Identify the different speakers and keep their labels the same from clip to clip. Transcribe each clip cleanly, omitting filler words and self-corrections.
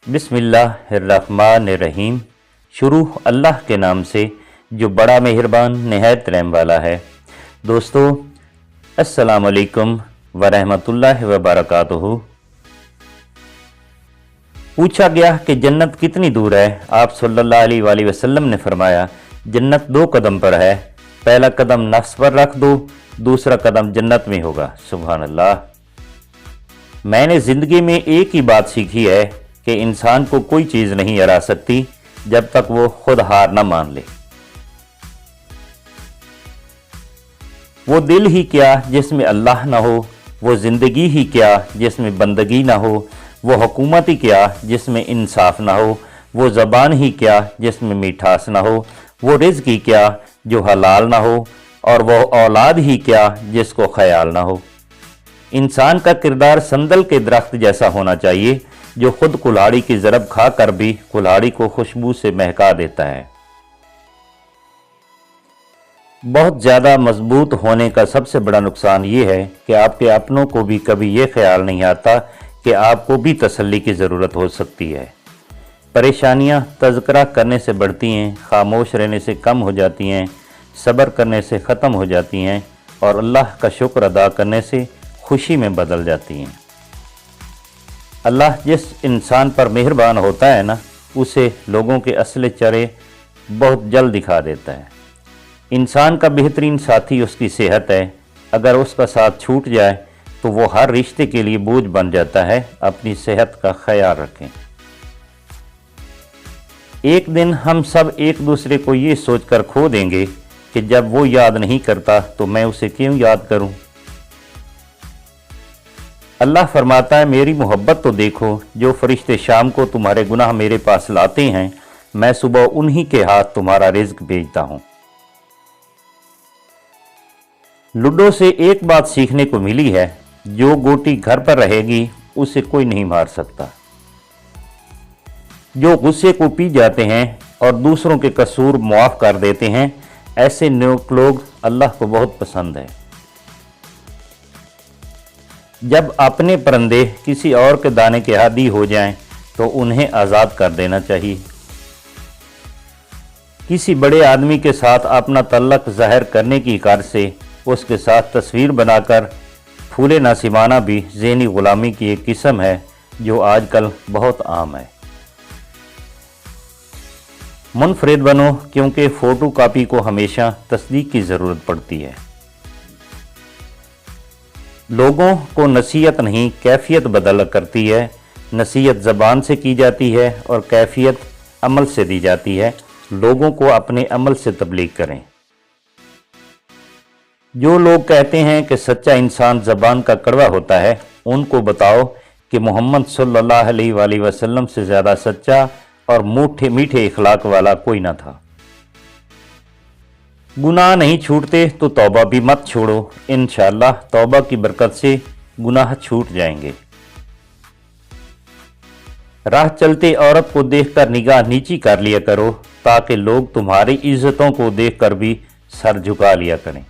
Speaker 1: बिस्मिल्लाहिर्रहमानिर्रहीम। शुरू अल्लाह के नाम से जो बड़ा मेहरबान निहायत रहम वाला है। दोस्तों, अस्सलाम वालेकुम वरहमतुल्लाहि वबरकातुहू। पूछा गया कि जन्नत कितनी दूर है। आप सल्लल्लाहु अलैहि वसल्लम ने फरमाया, जन्नत 2 कदम पर है। पहला कदम नफ्स पर रख दो, दूसरा कदम जन्नत में होगा। सुभान अल्लाह। मैंने ज़िंदगी में एक ही बात सीखी है कि इंसान को कोई चीज़ नहीं हरा सकती जब तक वो खुद हार न मान ले। वो दिल ही क्या जिसमें अल्लाह ना हो, वो ज़िंदगी ही क्या जिसमें बंदगी ना हो, वो हुकूमत ही क्या जिसमें इंसाफ ना हो, वो ज़बान ही क्या जिसमें मिठास ना हो, वो रिज़्क ही क्या जो हलाल ना हो, और वो औलाद ही क्या जिसको ख्याल ना हो। इंसान का किरदार संदल के दरख्त जैसा होना चाहिए जो खुद कुल्हाड़ी की ज़रब खा कर भी कुल्हाड़ी को खुशबू से महका देता है। बहुत ज़्यादा मजबूत होने का सबसे बड़ा नुकसान ये है कि आपके अपनों को भी कभी ये ख्याल नहीं आता कि आपको भी तसल्ली की ज़रूरत हो सकती है। परेशानियाँ तज़किरा करने से बढ़ती हैं, खामोश रहने से कम हो जाती हैं, सब्र करने से ख़त्म हो जाती हैं और अल्लाह का शुक्र अदा करने से खुशी में बदल जाती हैं। अल्लाह जिस इंसान पर मेहरबान होता है ना, उसे लोगों के असली चेहरे बहुत जल्द दिखा देता है। इंसान का बेहतरीन साथी उसकी सेहत है। अगर उसका साथ छूट जाए तो वो हर रिश्ते के लिए बोझ बन जाता है। अपनी सेहत का ख्याल रखें। एक दिन हम सब एक दूसरे को ये सोचकर खो देंगे कि जब वो याद नहीं करता तो मैं उसे क्यों याद करूं। अल्लाह फरमाता है, मेरी मोहब्बत तो देखो, जो फरिश्ते शाम को तुम्हारे गुनाह मेरे पास लाते हैं, मैं सुबह उन्हीं के हाथ तुम्हारा रिज्क भेजता हूं। लूडो से एक बात सीखने को मिली है, जो गोटी घर पर रहेगी उसे कोई नहीं मार सकता। जो गुस्से को पी जाते हैं और दूसरों के कसूर मुआफ कर देते हैं, ऐसे नेक लोग अल्लाह को बहुत पसंद है। जब अपने परंदे किसी और के दाने के आदी हो जाएं तो उन्हें आज़ाद कर देना चाहिए। किसी बड़े आदमी के साथ अपना तल्लक ज़ाहिर करने की कार से उसके साथ तस्वीर बनाकर फूले नासिमाना भी ज़हनी ग़ुलामी की एक किस्म है जो आजकल बहुत आम है। मुनफरिद बनो, क्योंकि फ़ोटो कापी को हमेशा तस्दीक की ज़रूरत पड़ती है। लोगों को नसीहत नहीं कैफियत बदल करती है। नसीहत ज़बान से की जाती है और कैफियत अमल से दी जाती है। लोगों को अपने अमल से तबलीग करें। जो लोग कहते हैं कि सच्चा इंसान ज़बान का कड़वा होता है, उनको बताओ कि मोहम्मद सल्लल्लाहु अलैहि वसल्लम से ज़्यादा सच्चा और मीठे इखलाक वाला कोई ना था। गुनाह नहीं छूटते तो तौबा भी मत छोड़ो। इंशाअल्लाह तौबा की बरकत से गुनाह छूट जाएंगे। राह चलते औरत को देखकर निगाह नीची कर लिया करो, ताकि लोग तुम्हारी इज्जतों को देखकर भी सर झुका लिया करें।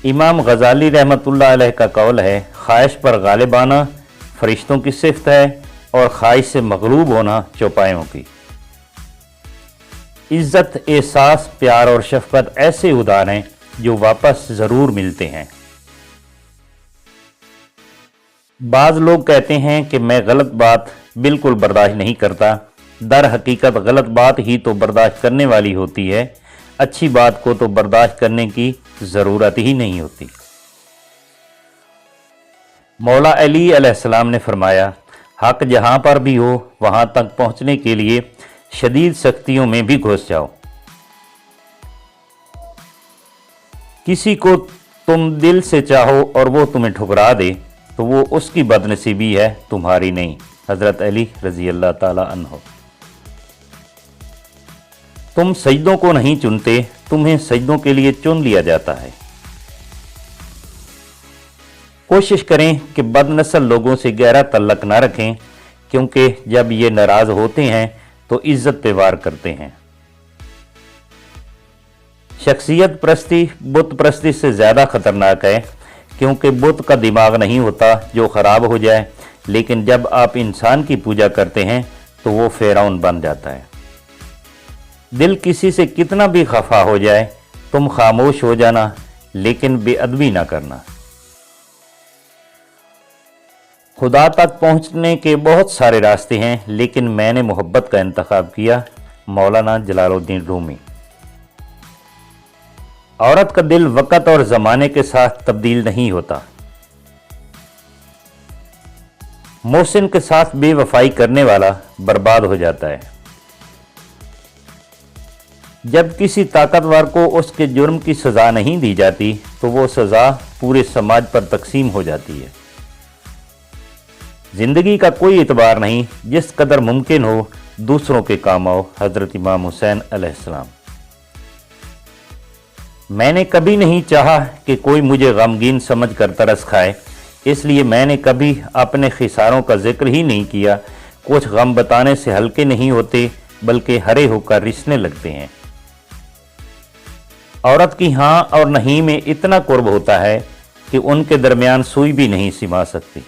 Speaker 1: इमाम गजाली रहमतुल्लाह अलैह का कौल है, ख्वाहिश पर गालिब आना फरिश्तों की सिफ़त है और ख्वाहिश से मगलूब होना चौपायों की। इज्जत, एहसास, प्यार और शफकत ऐसे उदार हैं जो वापस ज़रूर मिलते हैं। बाज़ लोग कहते हैं कि मैं गलत बात बिल्कुल बर्दाश्त नहीं करता। दर हकीकत गलत बात ही तो बर्दाश्त करने वाली होती है। अच्छी बात को तो बर्दाश्त करने की ज़रूरत ही नहीं होती। मौला अली अलैहिस्सलाम ने फरमाया, हक जहाँ पर भी हो वहाँ तक पहुँचने के लिए शदीद सख्तियों में भी घुस जाओ। किसी को तुम दिल से चाहो और वो तुम्हें ठुकरा दे तो वो उसकी बदनसीबी है, तुम्हारी नहीं। हज़रत अली रज़ी अल्लाह ताला अन्हो। तुम सजदों को नहीं चुनते, तुम्हें सजदों के लिए चुन लिया जाता है। कोशिश करें कि बदनस्ल लोगों से गहरा तल्लक ना रखें, क्योंकि जब ये नाराज़ होते हैं तो इज्जत पे वार करते हैं। शख्सियत परस्ती बुत परस्ती से ज़्यादा ख़तरनाक है, क्योंकि बुत का दिमाग नहीं होता जो ख़राब हो जाए, लेकिन जब आप इंसान की पूजा करते हैं तो वो फिरौन बन जाता है। दिल किसी से कितना भी खफा हो जाए, तुम खामोश हो जाना, लेकिन बेअदबी ना करना। खुदा तक पहुंचने के बहुत सारे रास्ते हैं, लेकिन मैंने मोहब्बत का इंतखाब किया। मौलाना जलालुद्दीन रूमी। औरत का दिल वक़्त और ज़माने के साथ तब्दील नहीं होता। मोहसिन के साथ बेवफाई करने वाला बर्बाद हो जाता है। जब किसी ताकतवर को उसके जुर्म की सज़ा नहीं दी जाती तो वो सज़ा पूरे समाज पर तकसीम हो जाती है। ज़िंदगी का कोई एतबार नहीं, जिस कदर मुमकिन हो दूसरों के काम आओ। हज़रत इमाम हुसैन अलैहिस्सलाम। मैंने कभी नहीं चाहा कि कोई मुझे गमगीन समझ कर तरस खाए, इसलिए मैंने कभी अपने खिसारों का जिक्र ही नहीं किया। कुछ गम बताने से हल्के नहीं होते, बल्कि हरे होकर रिसने लगते हैं। औरत की हाँ और नहीं में इतना कुर्ब होता है कि उनके दरमियान सुई भी नहीं सिमा सकती।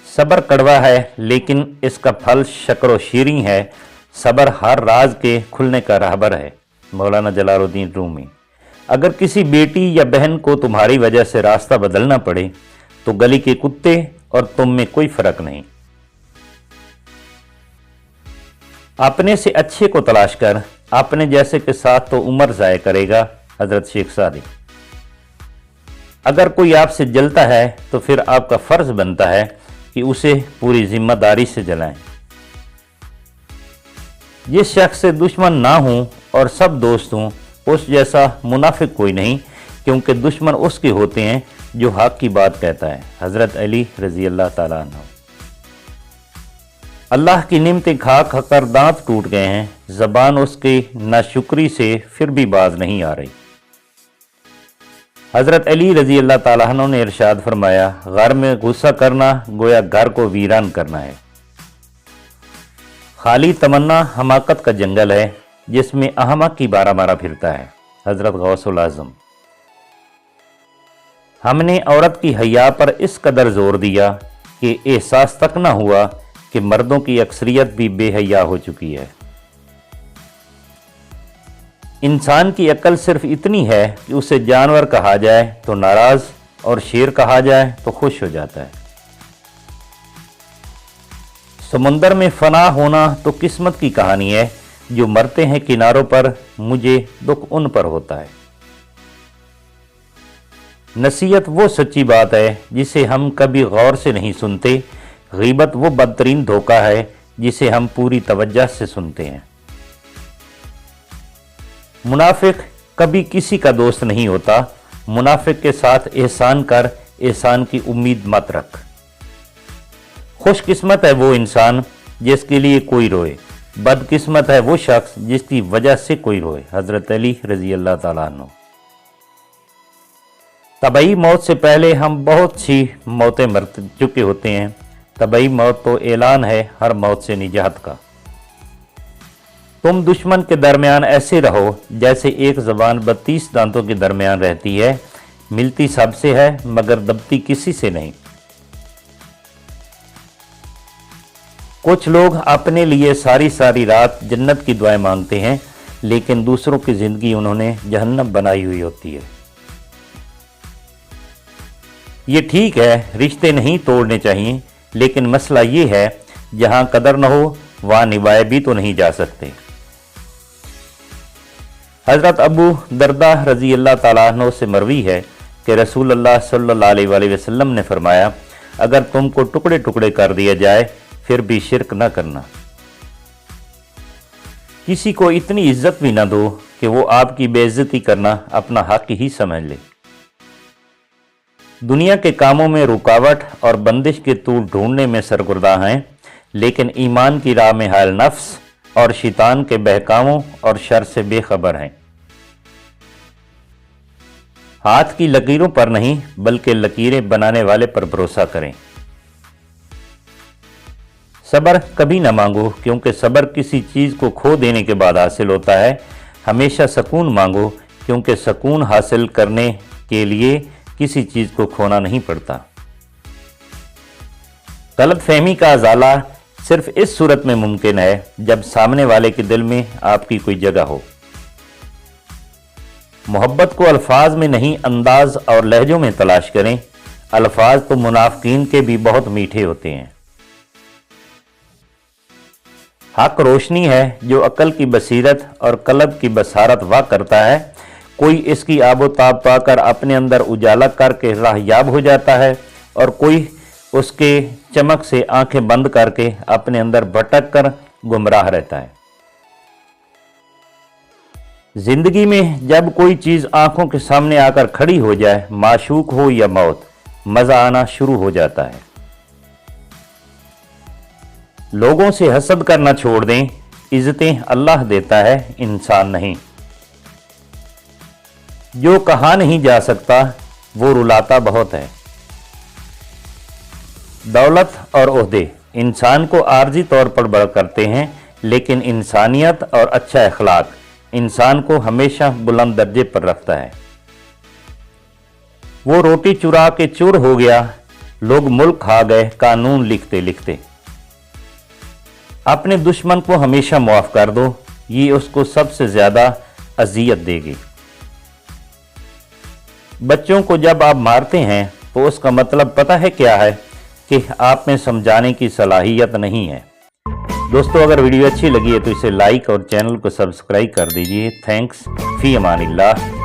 Speaker 1: सब्र कड़वा है, लेकिन इसका फल शक्र शीरी है। सब्र हर राज के खुलने का राहबर है। मौलाना जलालुद्दीन रूमी। अगर किसी बेटी या बहन को तुम्हारी वजह से रास्ता बदलना पड़े तो गली के कुत्ते और तुम में कोई फर्क नहीं। अपने से अच्छे को तलाश कर, अपने जैसे के साथ तो उम्र ज़ाय करेगा। हजरत शेख सादी। अगर कोई आपसे जलता है तो फिर आपका फर्ज बनता है कि उसे पूरी जिम्मेदारी से जलाएं। जिस शख्स से दुश्मन ना हो और सब दोस्त हों, उस जैसा मुनाफिक कोई नहीं, क्योंकि दुश्मन उसके होते हैं जो हक की बात कहता है। हज़रत अली रज़ी अल्लाह ताला अन्हु। अल्लाह की निमतें खा खाकर दांत टूट गए हैं, ज़बान उसकी नाशुक्री से फिर भी बाज नहीं आ रही। हज़रत अली रज़ी अल्लाह ताला अन्हु ने इरशाद फरमाया, घर में गुस्सा करना गोया घर को वीरान करना है। खाली तमन्ना हमाकत का जंगल है, जिसमें अहमक की बारह मारा फिरता है। हज़रत गौसुल आज़म। हमने औरत की हया पर इस कदर जोर दिया कि एहसास तक न हुआ कि मर्दों की अक्सरियत भी बेहया हो चुकी है। इंसान की अक्ल सिर्फ इतनी है कि उसे जानवर कहा जाए तो नाराज और शेर कहा जाए तो खुश हो जाता है। समुंदर में फना होना तो किस्मत की कहानी है, जो मरते हैं किनारों पर, मुझे दुख उन पर होता है। नसीहत वो सच्ची बात है जिसे हम कभी गौर से नहीं सुनते। गीबत वो बदतरीन धोखा है जिसे हम पूरी तवज्जो से सुनते हैं। मुनाफिक कभी किसी का दोस्त नहीं होता। मुनाफिक के साथ एहसान कर, एहसान की उम्मीद मत रख। खुशकिस्मत है वो इंसान जिसके लिए कोई रोए, बदकिस्मत है वो शख्स जिसकी वजह से कोई रोए। हज़रत अली रज़ी अल्लाह ताला अन्हु। तबई मौत से पहले हम बहुत सी मौतें मर चुके होते हैं। तबई मौत तो ऐलान है हर मौत से निजात का। तुम दुश्मन के दरमियान ऐसे रहो जैसे एक ज़बान 32 दांतों के दरमियान रहती है, मिलती सबसे है मगर दबती किसी से नहीं। कुछ लोग अपने लिए सारी सारी रात जन्नत की दुआएं मांगते हैं, लेकिन दूसरों की ज़िंदगी उन्होंने जहन्नम बनाई हुई होती है। ये ठीक है, रिश्ते नहीं तोड़ने चाहिए, लेकिन मसला ये है जहां कदर न हो वहां निभाए भी तो नहीं जा सकते। हज़रत अबू दरदा रज़ी अल्लाह ताला अन्हु से मरवी है कि रसूल अल्लाह सल्लल्लाहु अलैहि वसल्लम ने फरमाया, अगर तुमको टुकड़े टुकड़े कर दिया जाए फिर भी शिरक न करना। किसी को इतनी इज्जत भी न दो कि वो आपकी बेइज्जती करना अपना हक ही समझ ले। दुनिया के कामों में रुकावट और बंदिश के तूल ढूंढने में सरगुर्दा हैं, लेकिन ईमान की राह में हाल नफ्स और शैतान के बहकावों और शर से बेखबर हैं। हाथ की लकीरों पर नहीं, बल्कि लकीरें बनाने वाले पर भरोसा करें। सब्र कभी न मांगो, क्योंकि सब्र किसी चीज़ को खो देने के बाद हासिल होता है। हमेशा सुकून मांगो, क्योंकि सुकून हासिल करने के लिए किसी चीज़ को खोना नहीं पड़ता। गलत फहमी का अजाला सिर्फ इस सूरत में मुमकिन है जब सामने वाले के दिल में आपकी कोई जगह हो। मोहब्बत को अल्फाज में नहीं, अंदाज और लहजों में तलाश करें। अल्फाज तो मुनाफिकीन के भी बहुत मीठे होते हैं। हक रोशनी है जो अकल की बसीरत और कल्ब की बसारत वाह करता है। कोई इसकी आबोताब पाकर अपने अंदर उजाला करके राहयाब हो जाता है और कोई उसके चमक से आंखें बंद करके अपने अंदर भटक कर गुमराह रहता है। जिंदगी में जब कोई चीज आंखों के सामने आकर खड़ी हो जाए, माशूक हो या मौत, मजा आना शुरू हो जाता है। लोगों से हसद करना छोड़ दें। इज्जतें अल्लाह देता है, इंसान नहीं। जो कहा नहीं जा सकता वो रुलाता बहुत है। दौलत और ओहदे इंसान को आर्जी तौर पर बड़ा करते हैं, लेकिन इंसानियत और अच्छा अखलाक इंसान को हमेशा बुलंद दर्जे पर रखता है। वो रोटी चुरा के चोर हो गया, लोग मुल्क खा गए कानून लिखते लिखते। अपने दुश्मन को हमेशा माफ कर दो, ये उसको सबसे ज्यादा अजियत देगी। बच्चों को जब आप मारते हैं तो उसका मतलब पता है क्या है? कि आप में समझाने की सलाहियत नहीं है। दोस्तों, अगर वीडियो अच्छी लगी है तो इसे लाइक और चैनल को सब्सक्राइब कर दीजिए। थैंक्स, फी अमानिल्लाह।